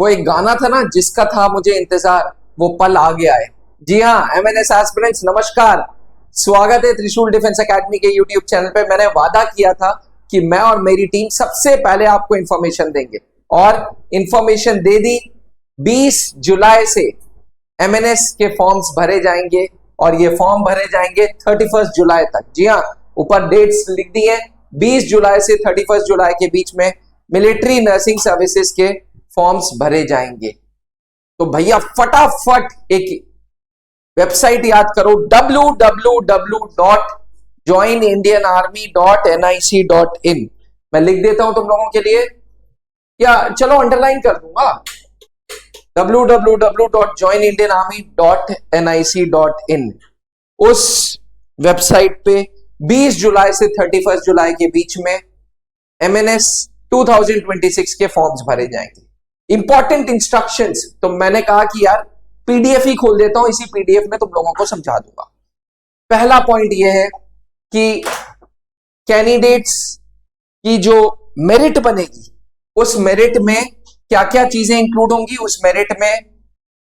वो एक गाना था ना, जिसका था मुझे इंतजार, वो पल आ गया है। जी हाँ, एमएनएस एस्पिरेंट्स नमस्कार, स्वागत है त्रिशूल डिफेंस एकेडमी के यूट्यूब चैनल पे। मैंने वादा किया था कि मैं और मेरी टीम सबसे पहले आपको इंफॉर्मेशन देंगे और इंफॉर्मेशन दे दी। 20 जुलाई से एमएनएस के फॉर्म्स भरे जाएंगे और ये फॉर्म भरे जाएंगे 31 जुलाई तक। जी हाँ, ऊपर डेट्स लिख दी है, 20 जुलाई से 31 जुलाई के बीच में मिलिट्री नर्सिंग सर्विसेज के फॉर्म्स भरे जाएंगे। तो भैया फटाफट एक वेबसाइट याद करो, www.joinindianarmy.nic.in। मैं लिख देता हूं तुम लोगों के लिए, या चलो अंडरलाइन कर दूंगा, www.joinindianarmy.nic.in। उस वेबसाइट पे 20 जुलाई से 31 जुलाई के बीच में एमएनएस 2026 के फॉर्म्स भरे जाएंगे। इंपॉर्टेंट इंस्ट्रक्शंस, तो मैंने कहा कि यार पीडीएफ ही खोल देता हूं, इसी पीडीएफ में तुम लोगों को समझा दूंगा। पहला पॉइंट यह है कि कैंडिडेट्स की जो मेरिट बनेगी, उस मेरिट में क्या क्या चीजें इंक्लूड होंगी। उस मेरिट में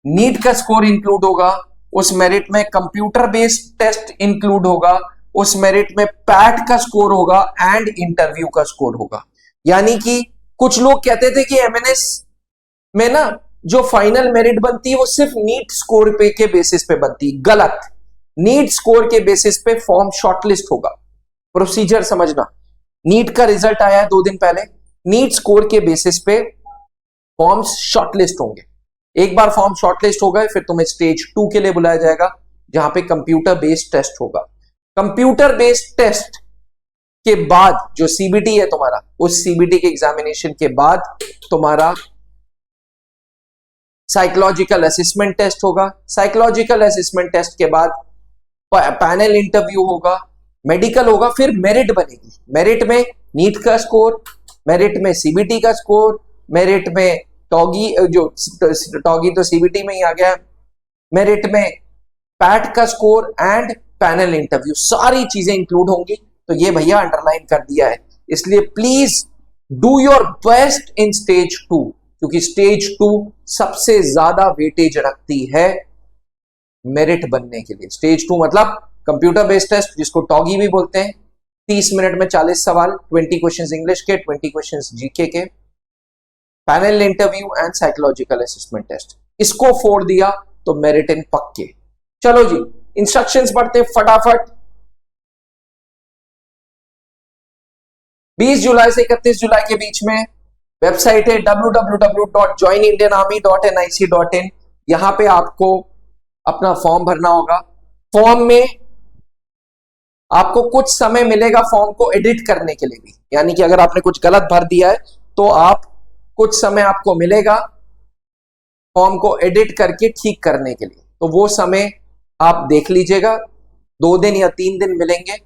नीट का स्कोर इंक्लूड होगा, उस मेरिट में कंप्यूटर बेस्ड टेस्ट इंक्लूड होगा, उस मेरिट में पैट का स्कोर होगा एंड इंटरव्यू का स्कोर होगा। यानी कि कुछ लोग कहते थे कि एमएनएस में ना जो फाइनल मेरिट बनती है वो सिर्फ नीट स्कोर पे के बेसिस पे बनती है। गलत। नीट स्कोर के बेसिस पे फॉर्म शॉर्टलिस्ट होगा। प्रोसीजर समझना, नीट का रिजल्ट आया है 2 दिन पहले, नीट स्कोर के बेसिस पे फॉर्म्स शॉर्टलिस्ट होंगे। एक बार फॉर्म शॉर्टलिस्ट हो गए फिर तुम्हें स्टेज 2 के लिए बुलाया जाएगा, जहां पे कंप्यूटर बेस्ड टेस्ट होगा। कंप्यूटर बेस्ड टेस्ट के बाद जो सीबीटी है तुम्हारा, उस सीबीटी के एग्जामिनेशन के बाद तुम्हारा साइकोलॉजिकल असेसमेंट टेस्ट होगा। साइकोलॉजिकल असेसमेंट टेस्ट के बाद पैनल इंटरव्यू होगा, मेडिकल होगा, फिर मेरिट बनेगी। मेरिट में नीट का स्कोर, मेरिट में सीबीटी का स्कोर, मेरिट में टॉगी, जो टॉगी तो सीबीटी में ही आ गया, मेरिट में पैट का स्कोर एंड पैनल इंटरव्यू, सारी चीजें इंक्लूड होंगी। तो ये भैया अंडरलाइन कर दिया है। इसलिए please do your best in stage 2, क्योंकि स्टेज 2 सबसे ज्यादा वेटेज रखती है मेरिट बनने के लिए। स्टेज 2 मतलब कंप्यूटर बेस्ड टेस्ट, जिसको टॉगी भी बोलते हैं, 30 मिनट में 40 सवाल, 20 क्वेश्चंस इंग्लिश के, 20 क्वेश्चंस जीके के, panel interview and psychological assessment test. इसको फोड़ दिया तो मेरिट इन पक्के। चलो जी, इंस्ट्रक्शंस पढ़ते फटाफट। 20 जुलाई से 31 जुलाई के बीच में वेबसाइट है www.joinindianarmy.nic.in। यहां पे आपको अपना फॉर्म भरना होगा। फॉर्म में आपको कुछ समय मिलेगा फॉर्म को एडिट करने के लिए भी, यानी कि अगर आपने कुछ गलत भर दिया है तो आप कुछ समय आपको मिलेगा फॉर्म को एडिट करके ठीक करने के लिए। तो वो समय आप देख लीजिएगा, 2 दिन या 3 दिन मिलेंगे।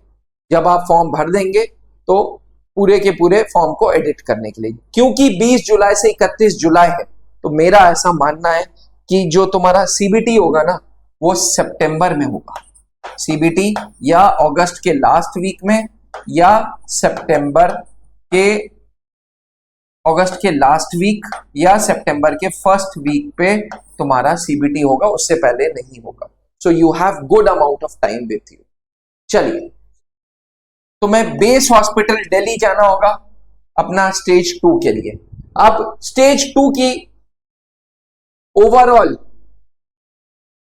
जब आप फॉर्म भर देंगे तो पूरे के पूरे फॉर्म को एडिट करने के लिए, क्योंकि 20 जुलाई से 31 जुलाई है, तो मेरा ऐसा मानना है कि जो तुम्हारा सीबीटी होगा ना, वो सितंबर में होगा। सीबीटी या अगस्त के लास्ट वीक में या अगस्त के लास्ट वीक या सितंबर के फर्स्ट वीक पे तुम्हारा सीबीटी होगा, उससे पहले नहीं होगा। So you have good amount of time with you. चलिए, तो मैं बेस हॉस्पिटल दिल्ली जाना होगा अपना स्टेज 2 के लिए। अब स्टेज 2 की ओवरऑल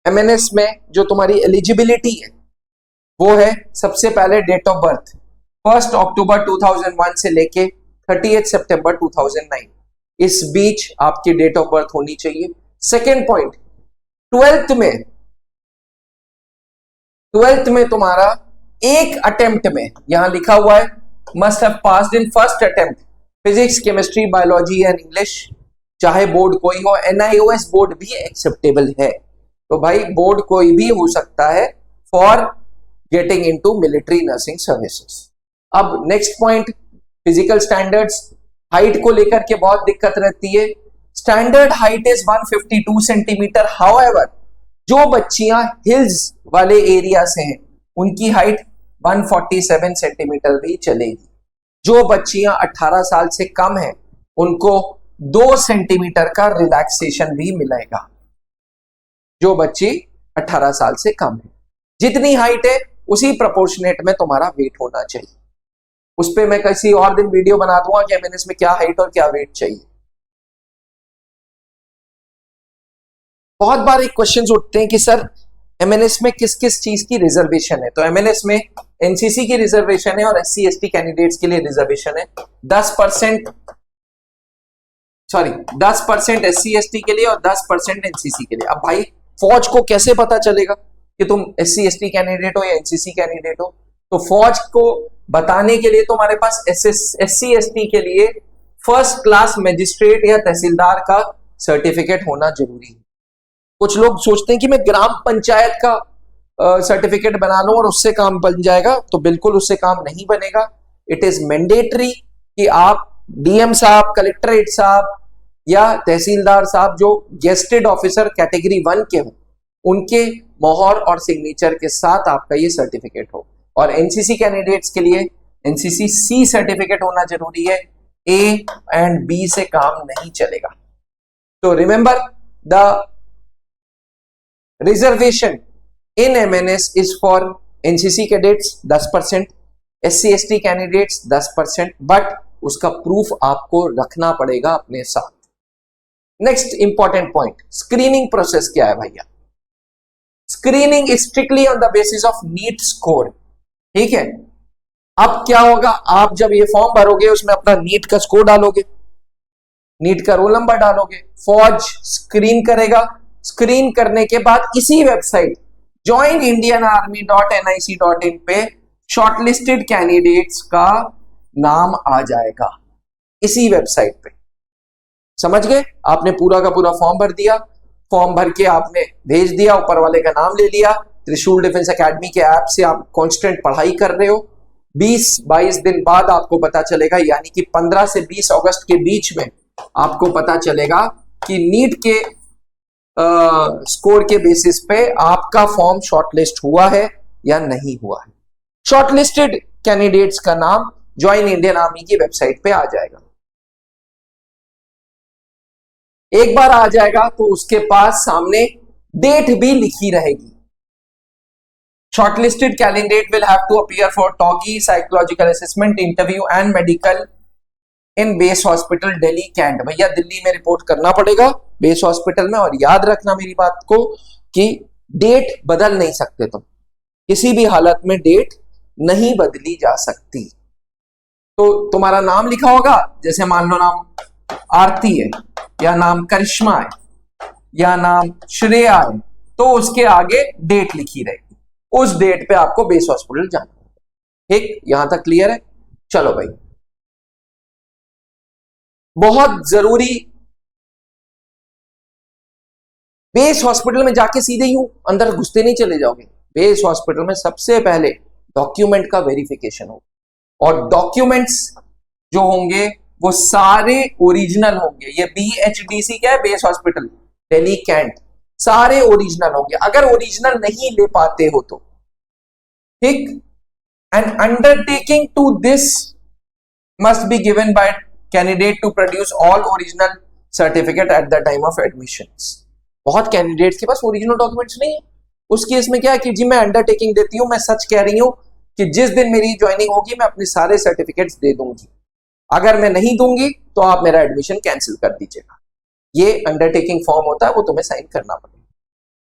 एमएनएस में जो तुम्हारी एलिजिबिलिटी है वो है, सबसे पहले डेट ऑफ बर्थ 1 अक्टूबर 2001 से लेके 30 सितंबर 2009, इस बीच आपकी डेट ऑफ बर्थ होनी चाहिए। सेकेंड पॉइंट, 12th में तुम्हारा एक अटेम्प्ट में, यहां लिखा हुआ है must have passed in first attempt physics, chemistry, biology and English, चाहे बोर्ड कोई हो। एनआईओएस बोर्ड भी एक्सेप्टेबल है, तो भाई बोर्ड कोई भी हो सकता है for getting into military nursing services. अब next point, physical standards. Height को लेकर के बहुत दिक्कत रहती है। Standard height is 152 centimetre. However जो बच्चियां हिल्स वाले एरिया से हैं उनकी हाइट 147 सेंटीमीटर भी चलेगी। जो बच्चियां 18 साल से कम हैं उनको 2 सेंटीमीटर का रिलैक्सेशन भी मिलेगा जो बच्ची 18 साल से कम है। जितनी हाइट है उसी प्रोपोर्शनेट में तुम्हारा वेट होना चाहिए। उस पे मैं किसी और दिन वीडियो बना दूंगा कि एमएनएस में क्या हाइट और क्या वेट चाहिए। बहुत बार एक क्वेश्चंस उठते हैं कि सर एमएनएस में किस किस चीज की रिजर्वेशन है। तो एमएनएस में एनसीसी की रिजर्वेशन है और एससी एसटी कैंडिडेट्स के लिए रिजर्वेशन है 10% एससी एसटी के लिए और 10% एनसीसी के लिए। अब भाई फौज को कैसे पता चलेगा कि तुम एससी एसटी कैंडिडेट हो या एनसीसी कैंडिडेट हो? तो फौज को बताने के लिए तुम्हारे पास एससी एसटी के लिए फर्स्ट क्लास मजिस्ट्रेट या तहसीलदार का सर्टिफिकेट होना जरूरी है। कुछ लोग सोचते हैं कि मैं ग्राम पंचायत का सर्टिफिकेट बना लूं और उससे काम बन जाएगा, तो बिल्कुल उससे काम नहीं बनेगा। इट इज मैंडेटरी कि आप डीएम साहब, कलेक्टरेट साहब या तहसीलदार साहब जो गेस्टेड ऑफिसर कैटेगरी 1 के हो, उनके मोहर और सिग्नेचर के साथ आपका ये सर्टिफिकेट हो। और एनसीसी कैंडिडेट्स के लिए एनसीसी सी सर्टिफिकेट होना जरूरी है। ए एंड बी से काम नहीं चलेगा। तो remember the reservation in MNS is for NCC cadets 10%, SC ST candidates 10%, but उसका प्रूफ आपको रखना पड़ेगा अपने साथ। Next important point, screening process क्या है भैया? Screening is strictly on the basis of NEET score. ठीक है, अब क्या होगा, आप जब ये फॉर्म भरोगे उसमें अपना नीट का स्कोर डालोगे, नीट का रोल नंबर डालोगे, फौज स्क्रीन करेगा। स्क्रीन करने के बाद इसी वेबसाइट joinindianarmy.nic.in पे शॉर्टलिस्टेड कैंडिडेट्स का नाम आ जाएगा इसी वेबसाइट पे। समझ गए? आपने पूरा का पूरा फॉर्म भर दिया, फॉर्म भर के आपने भेज दिया, ऊपर वाले का नाम ले लिया, त्रिशूल डिफेंस एकेडमी के ऐप से आप कांस्टेंट पढ़ाई कर रहे हो। 20-22 दिन बाद आपको पता चलेगा, यानी कि 15 से 20 अगस्त के बीच में आपको पता चलेगा कि नीट के स्कोर के बेसिस पे आपका फॉर्म शॉर्टलिस्ट हुआ है या नहीं हुआ है। शॉर्टलिस्टेड कैंडिडेट्स का नाम ज्वाइन इंडियन आर्मी की वेबसाइट पे आ जाएगा। एक बार आ जाएगा तो उसके पास सामने डेट भी लिखी रहेगी। Shortlisted candidate will have to appear for ToGI psychological assessment interview and medical in base hospital Delhi Cantt. भैया दिल्ली में रिपोर्ट करना पड़ेगा बेस हॉस्पिटल में। और याद रखना मेरी बात को कि डेट बदल नहीं सकते तुम, किसी भी हालत में डेट नहीं बदली जा सकती। तो तुम्हारा नाम लिखा होगा, जैसे मान लो नाम आरती है या नाम करिश्मा है या नाम श्रेया है, तो उसके आगे डेट लिखी रहेगी। उस डेट पे आपको बेस हॉस्पिटल जाना है। ठीक, यहां तक क्लियर है? चलो भाई, बहुत जरूरी, बेस हॉस्पिटल में जाके सीधे यूं अंदर घुसते नहीं चले जाओगे। बेस हॉस्पिटल में सबसे पहले डॉक्यूमेंट का वेरिफिकेशन होगा और डॉक्यूमेंट्स जो होंगे वो सारे ओरिजिनल होंगे। ये BHDC क्या है, बेस हॉस्पिटल दिल्ली कैंट, सारे ओरिजिनल होंगे। अगर ओरिजिनल नहीं ले पाते हो तो ठीक, and undertaking to this must be given by candidate to produce all original certificate at the time of admissions. बहुत कैंडिडेट्स के पास ओरिजिनल डॉक्यूमेंट्स नहीं है। उस केस में क्या है कि जी मैं अंडरटेकिंग देती हूं, मैं सच कह रही हूं कि जिस दिन मेरी ज्वाइनिंग होगी मैं अपने सारे सर्टिफिकेट्स दे दूंगी। अगर मैं नहीं दूंगी तो आप मेरा एडमिशन कैंसिल कर दीजिएगा। ये अंडरटेकिंग फॉर्म होता है, वो तुम्हें साइन करना पड़ेगा।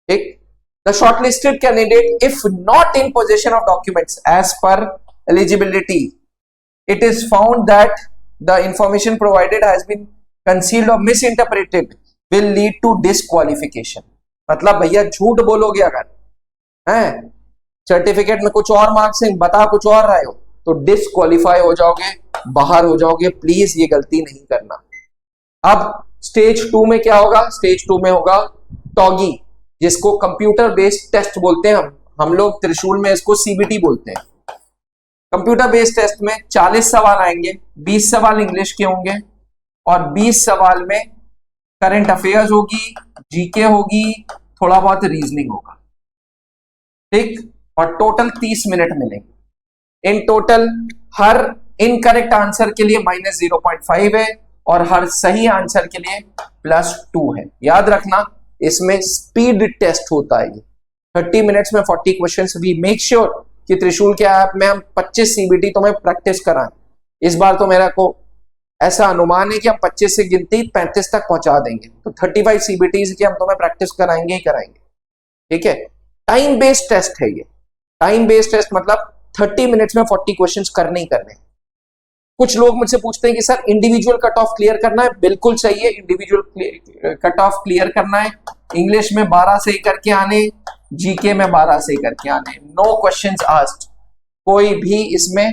ठीक, the shortlisted candidate if not in position of documents as per eligibility, it is found that the information provided has been concealed और misinterpreted will lead to disqualification. मतलब भैया झूठ बोलोगे अगर हैं सर्टिफिकेट में कुछ और मार्क्स हैं, बता कुछ और रहे हो, तो डिस्क्वालीफाई हो जाओगे, बाहर हो जाओगे। प्लीज ये गलती नहीं करना। अब स्टेज 2 में क्या होगा? स्टेज 2 में होगा टॉगी, जिसको कंप्यूटर बेस्ड टेस्ट बोलते हैं। हम लोग त्रिशूल में इसको CBT बोलते हैं। कंप्यूटर बेस्ड टेस्ट में 40 सवाल आएंगे, 20 सवाल इंग्लिश के होंगे और 20 सवाल में करंट अफेयर्स होगी, जीके होगी, थोड़ा बहुत रीजनिंग होगा। ठीक, और टोटल 30 मिनट मिलेंगे। In total her incorrect answer के लिए -0.5 है और हर सही आंसर के लिए +2 है। याद रखना इसमें स्पीड टेस्ट होता है। 30 मिनट्स में 40 क्वेश्चंस। वी मेक श्योर कि त्रिशूल के ऐप में हम 25 सीबीटी तुम्हें प्रैक्टिस कराएं। इस बार तो मेरा को ऐसा अनुमान है कि हम 25 से गिनती 35 तक पहुंचा देंगे, तो 35 सीबीटीज की हम तुम्हें प्रैक्टिस कराएंगे ही कराएंगे। ठीक है, टाइम बेस्ड टेस्ट है ये। टाइम बेस्ड टेस्ट मतलब 30 मिनट्स में 40 क्वेश्चंस करने ही करने। कुछ लोग मुझसे पूछते हैं कि sir individual cut off clear करना है। बिल्कुल सही है, इंडिविजुअल कट ऑफ क्लियर करना है। इंग्लिश में 12 सही करके आने, जीके में 12 सही करके आने। नो क्वेश्चंस आस्क्ड, कोई भी इसमें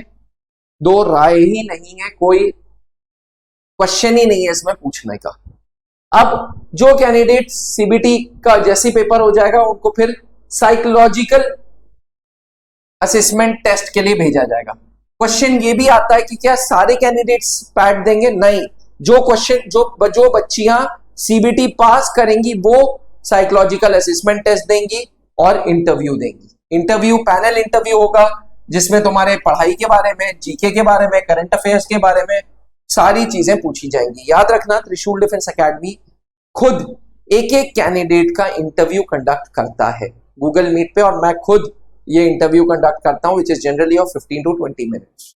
दो राय ही नहीं है, कोई क्वेश्चन ही नहीं है इसमें पूछने का। अब जो कैंडिडेट सीबीटी का जैसी पेपर हो जाएगा उनको फिर साइकोलॉजिकल असेसमेंट टेस्ट के लिए भेजा जाएगा। क्वेश्चन ये भी आता है कि क्या सारे कैंडिडेट्स पैट देंगे? नहीं, जो क्वेश्चन जो बच्चियां सीबीटी पास करेंगी वो साइकोलॉजिकल असेसमेंट टेस्ट देंगी और इंटरव्यू देंगी। इंटरव्यू पैनल इंटरव्यू होगा जिसमें तुम्हारे पढ़ाई के बारे में, जीके के बारे में, करंट अफेयर्स के बारे में सारी चीजें पूछी जाएंगी। याद रखना त्रिशूल डिफेंस एकेडमी खुद एक एक कैंडिडेट का इंटरव्यू कंडक्ट करता है गूगल मीट पे, और मैं खुद ये इंटरव्यू कंडक्ट करता हूं which is generally of 15 to 20 minutes.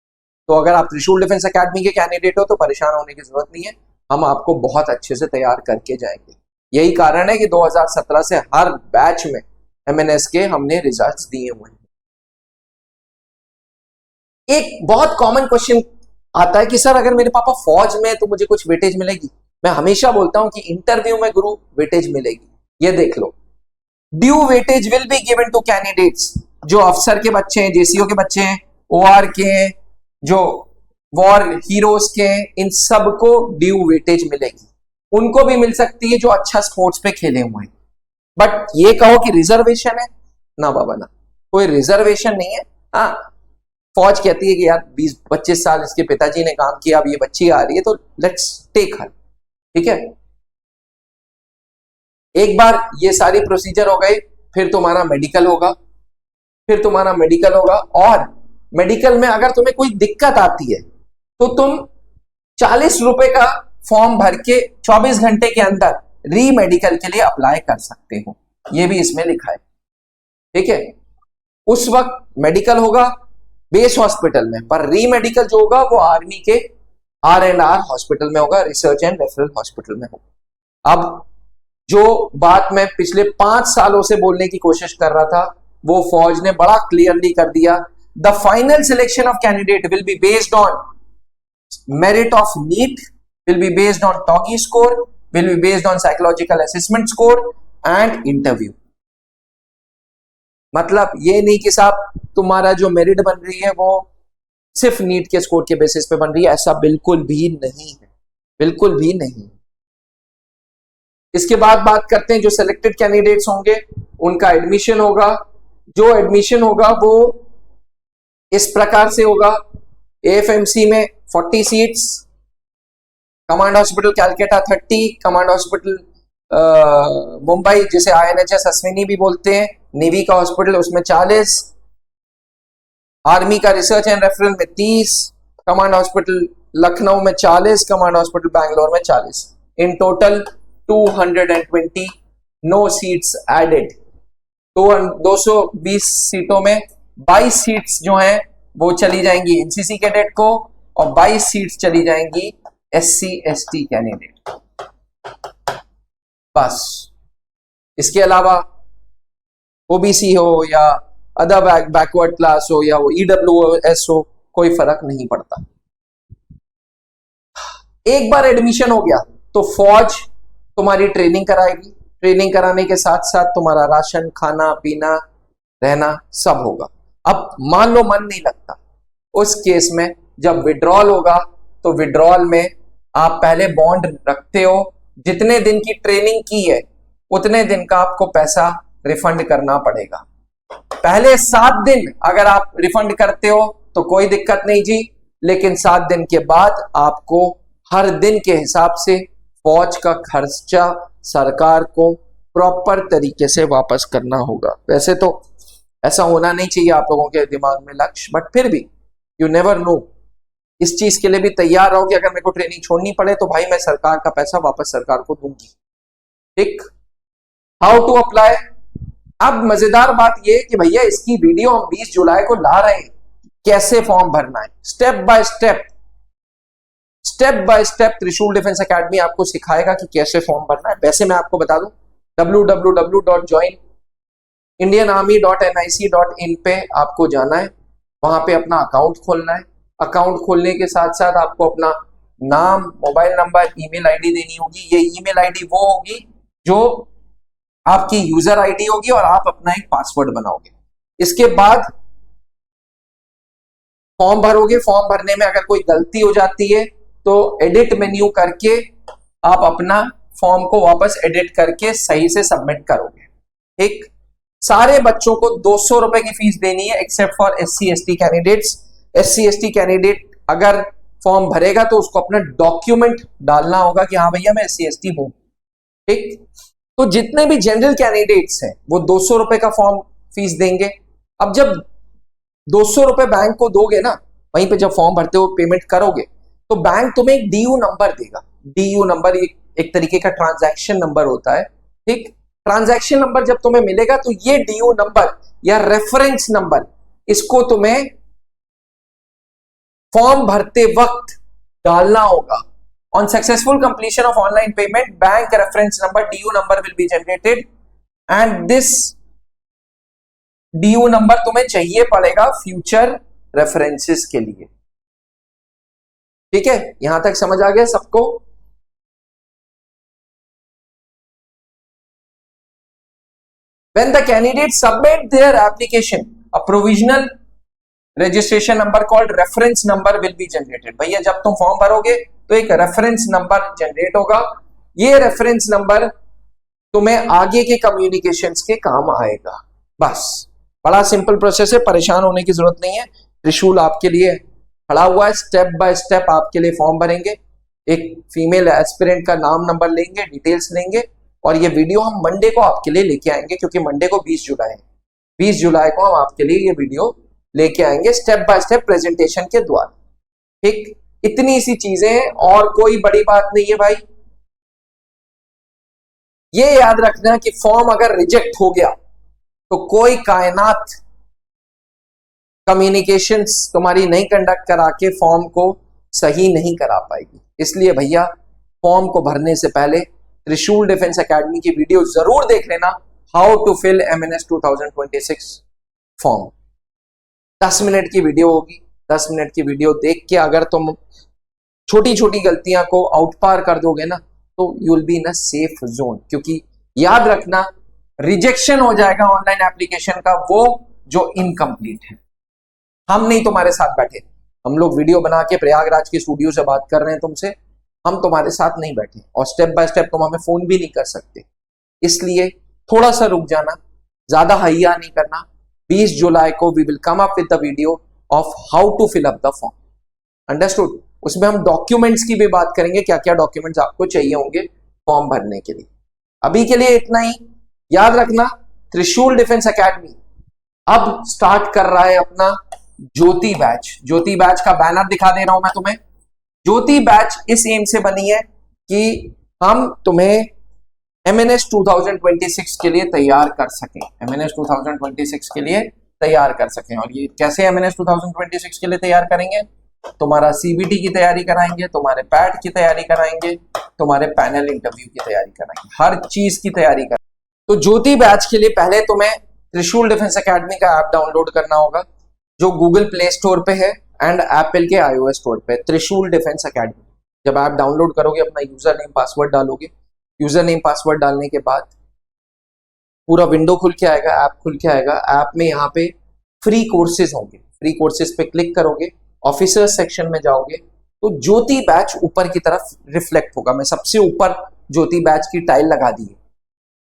तो अगर आप त्रिशूल डिफेंस एकेडमी के कैंडिडेट हो तो परेशान होने की जरूरत नहीं है, हम आपको बहुत अच्छे से तैयार करके जाएंगे। यही कारण है कि 2017 से हर बैच में एमएनएस के हमने रिजल्ट्स दिए हुए हैं। एक बहुत कॉमन क्वेश्चन आता है कि सर अगर मेरे पापा फौज में तो मुझे कुछ वेटेज मिलेगी? मैं हमेशा बोलता हूं कि इंटरव्यू में गुरु वेटेज मिलेगी। ये देख लो, due weightage will be given to candidates. जो अफसर के बच्चे हैं, जेसीओ के बच्चे हैं, ओआर के हैं, जो वॉर हीरोज के हैं, इन सबको ड्यू वेटेज मिलेगी। उनको भी मिल सकती है जो अच्छा स्पोर्ट्स पे खेले हुए हैं। बट ये कहो कि रिजर्वेशन है, ना बाबा ना, कोई रिजर्वेशन नहीं है। हाँ, फौज कहती है कि यार 20-25 साल इसके पिताजी ने काम किया, अब ये बच्ची आ रही है तो लेट्स टेक हर। ठीक है, एक बार ये सारी प्रोसीजर हो गई, फिर तुम्हारा मेडिकल होगा। और मेडिकल में अगर तुम्हें कोई दिक्कत आती है तो तुम 40 रुपए का फॉर्म भर के 24 घंटे के अंदर री मेडिकल के लिए अप्लाई कर सकते हो। ये भी इसमें लिखा है। ठीक है, उस वक्त मेडिकल होगा बेस हॉस्पिटल में, पर री मेडिकल जो होगा वो आर्मी के R&R हॉस्पिटल में होगा, रिसर्च एंड रेफरल हॉस्पिटल में होगा। अब जो बात मैं पिछले 5 सालों से बोलने की कोशिश कर रहा था वो फौज ने बड़ा क्लियरली कर दिया। The final selection of candidate will be based on merit of NEET, will be based on ToGI score, will be based on psychological assessment score and interview. मतलब ये नहीं कि साहब तुम्हारा जो मेरिट बन रही है वो सिर्फ नीट के स्कोर के बेसिस पे बन रही है, ऐसा बिल्कुल भी नहीं है, बिल्कुल भी नहीं। इसके बाद बात करते हैं जो सिलेक्टेड कैंडिडेट्स होंगे उनका एडमिशन होगा। जो एडमिशन होगा वो इस प्रकार से होगा, एएफएमसी में 40 seats, command hospital Calcutta 30, command hospital Mumbai जिसे INHS अश्विनी भी बोलते हैं, नेवी का हॉस्पिटल उसमें 40, आर्मी का रिसर्च एंड रेफरल में 30, कमांड हॉस्पिटल लखनऊ में 40, कमांड हॉस्पिटल बैंगलोर में 40। In total 220 no seats added. तो 220 सीटों में 22 सीट्स जो हैं वो चली जाएंगी एनसीसी कैडेट को और 22 सीट्स चली जाएंगी SC ST कैंडिडेट। बस, इसके अलावा ओबीसी हो या अदर बैकवर्ड क्लास हो या वो EWS हो, कोई फर्क नहीं पड़ता। एक बार एडमिशन हो गया तो फौज तुम्हारी ट्रेनिंग कराएगी। ट्रेनिंग कराने के साथ साथ तुम्हारा राशन, खाना पीना, रहना सब होगा। अब मान लो मन नहीं लगता, उस केस में जब विड्रॉल होगा तो विड्रॉल में आप पहले बॉन्ड रखते हो, जितने दिन की ट्रेनिंग की है उतने दिन का आपको पैसा रिफंड करना पड़ेगा। पहले 7 दिन अगर आप रिफंड करते हो तो कोई दिक्कत नहीं जी, लेकिन 7 दिन के बाद आपको हर दिन के हिसाब से फौज का खर्चा सरकार को प्रॉपर तरीके से वापस करना होगा। वैसे तो ऐसा होना नहीं चाहिए आप लोगों के दिमाग में लक्ष्य, बट फिर भी यू नेवर नो इस चीज के लिए भी तैयार रहो कि अगर मेरे को ट्रेनिंग छोड़नी पड़े तो भाई मैं सरकार का पैसा वापस सरकार को दूंगी। ठीक, हाउ टू अप्लाई। अब मजेदार बात यह कि भैया इसकी वीडियो हम 20 जुलाई को ला रहे हैं, कैसे फॉर्म भरना है, स्टेप बाय स्टेप त्रिशूल डिफेंस एकेडमी आपको सिखाएगा कि कैसे फॉर्म भरना है। वैसे मैं आपको बता दूं www.joinindianarmy.nic.in पे आपको जाना है, वहां पे अपना अकाउंट खोलना है। अकाउंट खोलने के साथ साथ आपको अपना नाम, मोबाइल नंबर, ईमेल आईडी देनी होगी। ये ईमेल आईडी वो होगी जो आपकी यूजर आईडी होगी और आप अपना एक पासवर्ड बनाओगे। इसके बाद फॉर्म भरोगे। फॉर्म भरने में अगर कोई गलती हो जाती है तो एडिट मेन्यू करके आप अपना फॉर्म को वापस एडिट करके सही से सबमिट करोगे। ठीक, सारे बच्चों को 200 रुपए की फीस देनी है except for SC/ST candidates. SC/ST candidate अगर फॉर्म भरेगा तो उसको अपना डॉक्यूमेंट डालना होगा कि हाँ भैया मैं SC/ST हूं। ठीक, तो जितने भी जनरल कैंडिडेट्स हैं वो 200 रुपए का फॉर्म फीस देंगे। अब जब 200 रुपए बैंक को दोगे ना, वहीं पे जब फॉर्म भरते हो पेमेंट करोगे तो बैंक तुम्हें एक DU नंबर देगा। DU नंबर एक तरीके का ट्रांजैक्शन नंबर होता है। ठीक, ट्रांजैक्शन नंबर जब तुम्हें मिलेगा तो ये DU नंबर या रेफरेंस नंबर, इसको तुम्हें फॉर्म भरते वक्त डालना होगा। On successful completion of online payment, bank reference number DU number will be generated and this DU number तुम्हें चाहिए पड़ेगा फ्यूचर रेफरेंसेस के लिए। ठीक है, यहां तक समझ आ गया सबको? When the candidates submit their application, a provisional registration number called reference number will be generated। भैया जब तुम फॉर्म भरोगे तो एक रेफरेंस नंबर जनरेट होगा। ये रेफरेंस नंबर तुम्हें आगे के कम्युनिकेशंस के काम आएगा। बस, बड़ा सिंपल प्रोसेस है, परेशान होने की जरूरत नहीं है। त्रिशूल आपके लिए खड़ा हुआ है, स्टेप बाय स्टेप आपके लिए फॉर्म भरेंगे। एक फीमेल एस्पिरेंट का नाम, नंबर लेंगे, डिटेल्स लेंगे और ये वीडियो हम मंडे को आपके लिए लेके आएंगे, क्योंकि मंडे को 20 जुलाई है। 20 जुलाई को हम आपके लिए ये वीडियो लेके आएंगे स्टेप बाय स्टेप प्रेजेंटेशन के द्वारा। ठीक, इतनी सी चीजें हैं और कोई बड़ी बात नहीं है भाई। ये याद रखना कि फॉर्म अगर रिजेक्ट हो गया तो कोई कायनात कम्युनिकेशंस तुम्हारी नहीं कंडक्ट करा के फॉर्म को सही नहीं करा पाएगी। इसलिए भैया फॉर्म को भरने से पहले त्रिशूल डिफेंस एकेडमी की वीडियो जरूर देख लेना, how to fill MNS 2026 form. 10 minute की वीडियो होगी। 10 मिनट की वीडियो देख के अगर तुम छोटी छोटी गलतियां को आउट पार कर दोगे ना तो you will be in a safe zone. क्योंकि याद रखना, रिजेक्शन हो जाएगा ऑनलाइन एप्लीकेशन का वो जो इनकम्प्लीट है। हम नहीं तुम्हारे साथ बैठे, हम लोग वीडियो बना के प्रयागराज के स्टूडियो से बात कर रहे हैं तुमसे, हम तुम्हारे साथ नहीं बैठे और स्टेप बाय स्टेप तुम हमें फोन भी नहीं कर सकते। इसलिए थोड़ा सा रुक जाना, ज्यादा हैया नहीं करना। 20 जुलाई को we will come up with the video of how to fill up the form. Understood? उसमें हम डॉक्यूमेंट्स की भी बात करेंगे, क्या क्या डॉक्यूमेंट्स आपको चाहिए होंगे फॉर्म भरने के लिए। अभी के लिए इतना ही। याद रखना, त्रिशूल डिफेंस एकेडमी अब स्टार्ट कर रहा है अपना ज्योति बैच। ज्योति बैच का बैनर दिखा दे रहा हूं मैं तुम्हें। ज्योति बैच इस एम से बनी है कि हम तुम्हें MNS 2026 के लिए तैयार कर सकें। MNS 2026 के लिए तैयार कर सकें। और ये कैसे MNS 2026 के लिए तैयार करेंगे? तुम्हारा CBT की तैयारी कराएंगे, तुम्हारे पैट की तैयारी कराएंगे, तुम्हारे पैनल इंटरव्यू की तैयारी कराएंगे, हर चीज की तैयारी कराएंगे। तो ज्योति बैच के लिए पहले तुम्हें त्रिशूल डिफेंस एकेडमी का ऐप डाउनलोड करना होगा, जो गूगल प्ले स्टोर पे है एंड एप्पल के iOS स्टोर पे। त्रिशूल डिफेंस एकेडमी जब ऐप डाउनलोड करोगे, अपना यूजर नेम पासवर्ड डालोगे। यूजर नेम पासवर्ड डालने के बाद पूरा विंडो खुल के आएगा, ऐप खुल के आएगा। ऐप में यहाँ पे फ्री कोर्सेज होंगे, फ्री कोर्सेज पे क्लिक करोगे, ऑफिसर्स सेक्शन में जाओगे तो ज्योति बैच ऊपर की तरफ रिफ्लेक्ट होगा। मैं सबसे ऊपर ज्योति बैच की टाइल लगा दी है।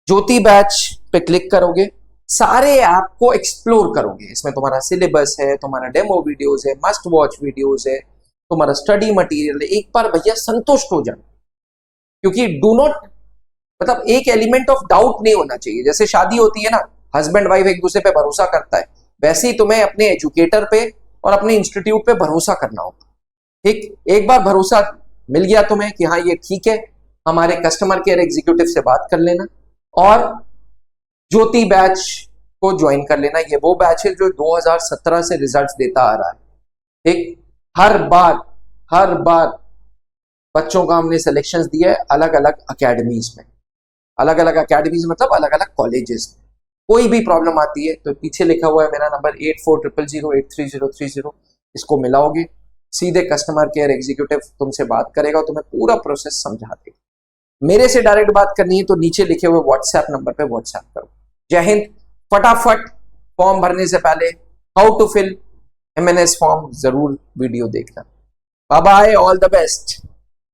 ज्योति बैच पे क्लिक करोगे, सारे ऐप को एक्सप्लोर करोगे। इसमें तुम्हारा सिलेबस है, तुम्हारा डेमो वीडियोस है, मस्ट वॉच वीडियोस है, तुम्हारा स्टडी मटेरियल है। एक बार भैया संतुष्ट हो जाना, क्योंकि डू नॉट, मतलब एक एलिमेंट ऑफ डाउट नहीं होना चाहिए। जैसे शादी होती है ना, हस्बैंड वाइफ एक दूसरे पे भरोसा करता है, वैसे ही तुम्हें अपने एजुकेटर पे और अपने इंस्टीट्यूट पे भरोसा करना होगा। ठीक, एक बार भरोसा मिल गया तुम्हें कि हाँ ये ठीक है, हमारे कस्टमर केयर एग्जीक्यूटिव से बात कर लेना और ज्योति बैच को ज्वाइन कर लेना। ये वो बैच है जो 2017 से रिजल्ट्स देता आ रहा है। ठीक, हर बार बच्चों का हमने सिलेक्शंस दिया है अलग अलग अकेडमीज में, अलग अलग अकेडमीज मतलब अलग अलग कॉलेजेस में। कोई भी प्रॉब्लम आती है तो पीछे लिखा हुआ है मेरा नंबर 8400083030, इसको मिलाओगे, सीधे कस्टमर केयर एग्जीक्यूटिव तुमसे बात करेगा और तुम्हें पूरा प्रोसेस समझा देगा। मेरे से डायरेक्ट बात करनी है तो नीचे लिखे हुए व्हाट्सएप नंबर पे व्हाट्सएप करो। जय हिंद। फटाफट फॉर्म भरने से पहले how to fill MNS form जरूर वीडियो देखना। Bye bye, all the best.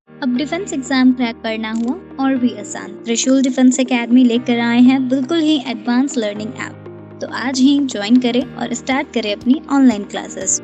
अब डिफेंस एग्जाम क्रैक करना हुआ और भी आसान, त्रिशूल डिफेंस एकेडमी लेकर आए हैं बिल्कुल ही एडवांस लर्निंग ऐप। तो आज ही ज्वाइन करें और स्टार्ट करें अपनी ऑनलाइन क्लासेस।